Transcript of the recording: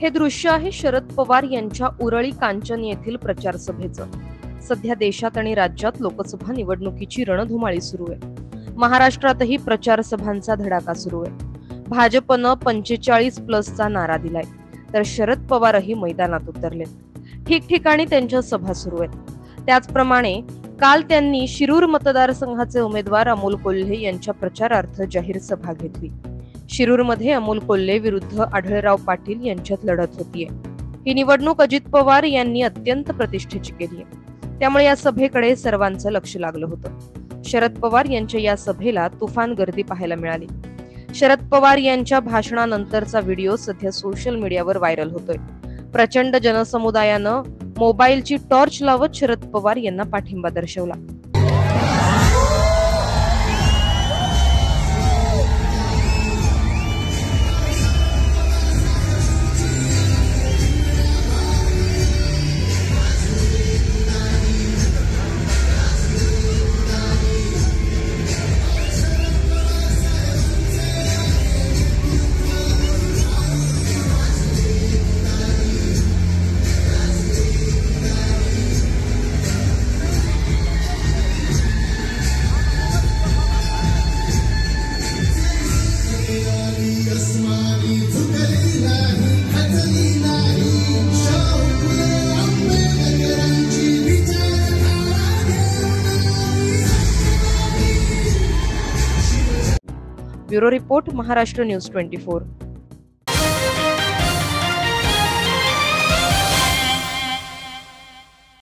हे दृश्य आहे शरद पवार यांच्या उरळी कांचन येथील प्रचार सभेचं। सध्या देशात आणि राज्यात लोकसभा निवडणुकीची रणधुमाळी सुरू आहे। महाराष्ट्रातही प्रचार सभांचा धडाका सुरू आहे। भाजपनं 45+ नारा दिलाय, तर शरद पवारही मैदानात उतरलेत। ठिकठिकाणी त्यांच्या सभा सुरू आहेत। त्याचप्रमाणे काल त्यांनी शिरूर मतदारसंघाचे उमेदवार अमोल कोल्हे यांच्या प्रचारार्थ जाहीर सभा घेतली। शिरूरमध्ये अमोल कोल्हे विरुद्ध आढळराव पाटील यांच्यात लढत होतीये। ही निवडणूक अजित पवार यांनी अत्यंत प्रतिष्ठेची केली आहे, त्यामुळे या सभेकडे सर्वांचं लक्ष लागलं होतं। शरद पवार यांच्या या सभेला तुफान गर्दी पाहायला मिळाली। शरद पवार यांच्या भाषणानंतरचा व्हिडिओ सध्या सोशल मीडियावर व्हायरल होतोय। प्रचंड जनसमुदायानं मोबाईलची टॉर्च लावत शरद पवार यांना पाठिंबा दर्शवला। Bureau report, Maharashtra news 24।